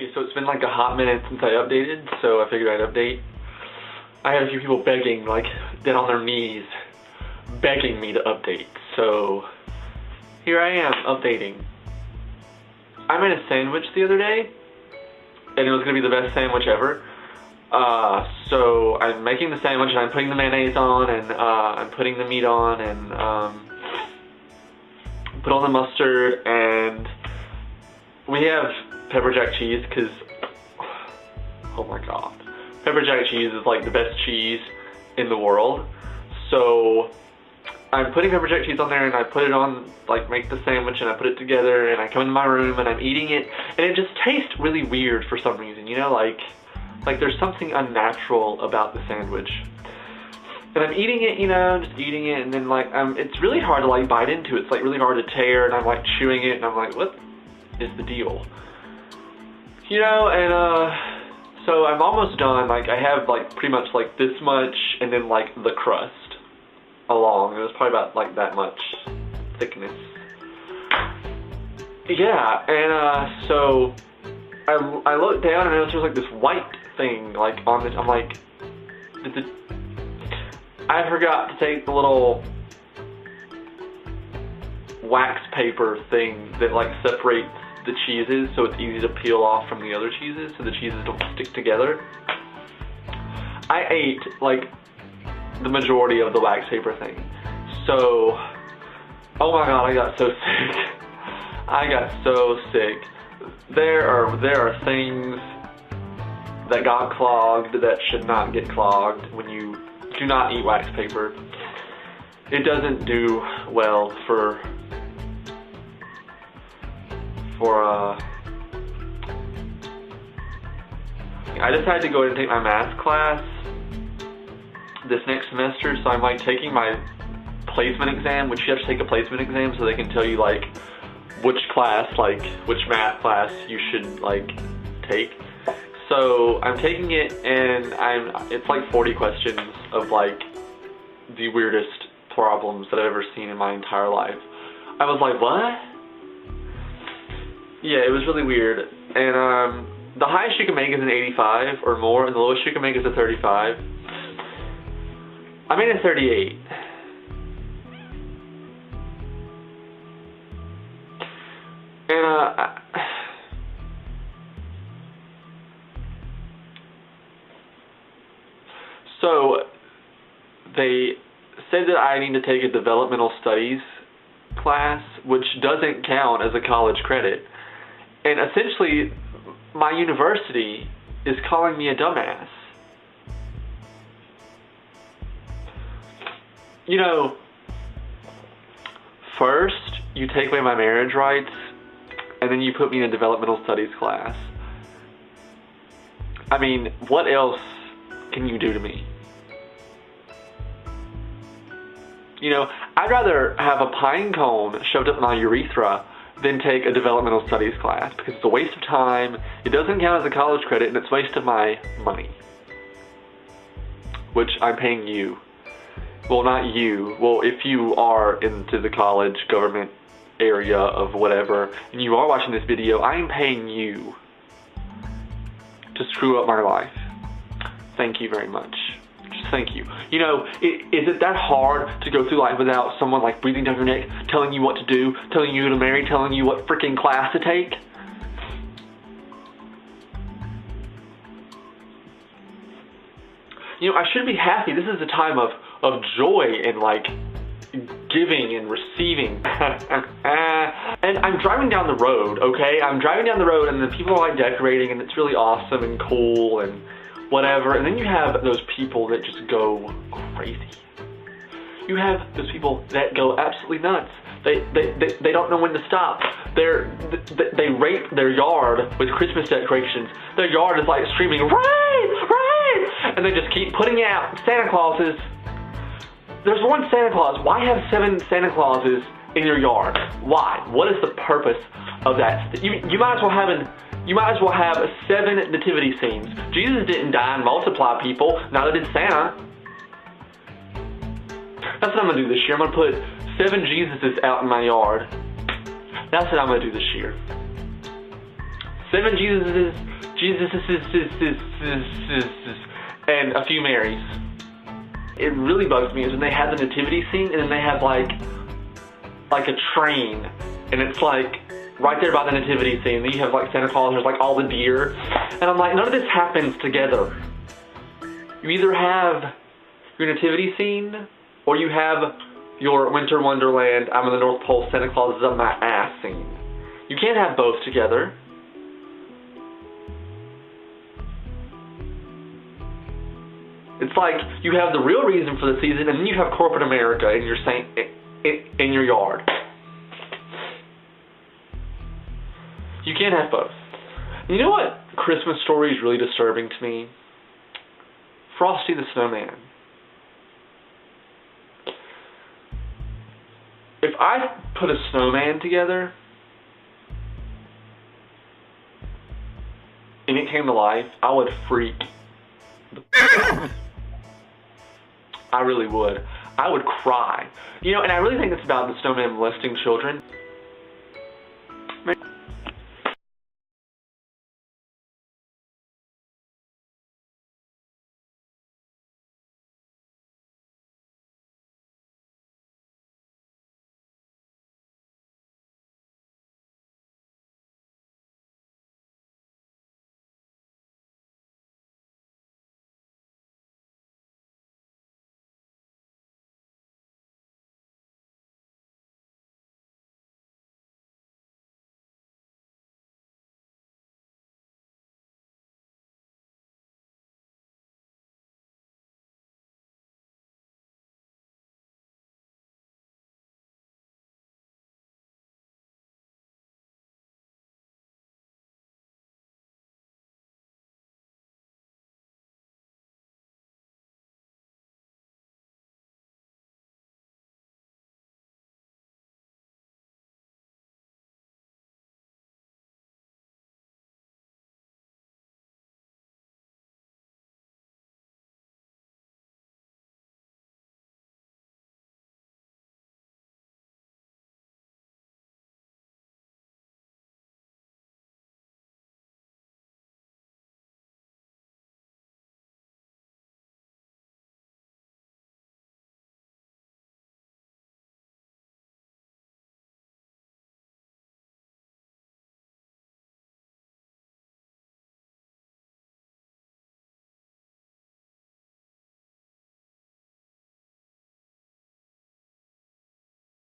Hey, so it's been like a hot minute since I updated, so I figured I'd update. I had a few people begging, like, dead on their knees, begging me to update, so here I am, updating. I made a sandwich the other day, and it was going to be the best sandwich ever. So I'm making the sandwich, and I'm putting the mayonnaise on, and I'm putting the meat on, and put on the mustard, and we have pepper jack cheese, because, oh my god, pepper jack cheese is like the best cheese in the world. So I'm putting pepper jack cheese on there, and I put it on, like, make the sandwich, and I put it together, and I come into my room, and I'm eating it, and it just tastes really weird for some reason, you know, like there's something unnatural about the sandwich. And I'm eating it, you know, just eating it, and then, like, it's really hard to, like, bite into it. It's, like, really hard to tear, and I'm, like, chewing it, and I'm like, what is the deal? You know, and, so I'm almost done. Like, I have, like, pretty much, like, this much, and then, like, the crust along. It was probably about, like, that much thickness. Yeah, and, so I looked down, and there was, like, this white thing, like, on the, I'm like, I forgot to take the little wax paper thing that, like, separates the cheeses so it's easy to peel off from the other cheeses so the cheeses don't stick together. I ate, like, the majority of the wax paper thing. So, oh my god, I got so sick. I got so sick. There are things that got clogged that should not get clogged when you do not eat wax paper. It doesn't do well for I decided to go ahead and take my math class this next semester, so I'm, like, taking my placement exam, which you have to take a placement exam so they can tell you, like, which class, like, which math class you should, like, take. So I'm taking it, and it's like 40 questions of, like, the weirdest problems that I've ever seen in my entire life. I was like, what? Yeah, it was really weird. And the highest you can make is an 85 or more, and the lowest you can make is a 35. I made a 38. And so they said that I need to take a developmental studies class, which doesn't count as a college credit. And essentially, my university is calling me a dumbass. You know, first you take away my marriage rights, and then you put me in a developmental studies class. I mean, what else can you do to me? You know, I'd rather have a pine cone shoved up my urethra than take a developmental studies class, because it's a waste of time, it doesn't count as a college credit, and it's a waste of my money. Which I'm paying you. Well, not you. Well, if you are into the college government area of whatever, and you are watching this video, I am paying you to screw up my life. Thank you very much. Just thank you. You know, is it that hard to go through life without someone, like, breathing down your neck, telling you what to do, telling you who to marry, telling you what freaking class to take? You know, I should be happy. This is a time of joy and, like, giving and receiving. And I'm driving down the road, okay? I'm driving down the road, and the people are, like, decorating, and it's really awesome and cool and whatever. And then you have those people that just go crazy. You have those people that go absolutely nuts. They don't know when to stop. They rape their yard with Christmas decorations. Their yard is, like, screaming, rape, rape! And they just keep putting out Santa Clauses. There's one Santa Claus. Why have 7 Santa Clauses in your yard? Why? What is the purpose of that? You might as well have 7 nativity scenes. Jesus didn't die and multiply people, neither did Santa. That's what I'm gonna do this year. I'm gonna put 7 Jesuses out in my yard. That's what I'm gonna do this year. 7 Jesuses Jesus, and a few Marys. It really bugs me is when they have the nativity scene and then they have like a train, and it's like right there by the nativity scene. Then you have like Santa Claus, there's like all the deer, and I'm like, none of this happens together. You either have your nativity scene or you have your Winter Wonderland, I'm in the North Pole, Santa Claus is up my ass scene. You can't have both together. It's like you have the real reason for the season, and then you have corporate America in your yard. You can't have both. You know what Christmas Story is really disturbing to me? Frosty the Snowman. If I put a snowman together and it came to life, I would freak. I really would. I would cry. You know, and I really think it's about the snowman molesting children.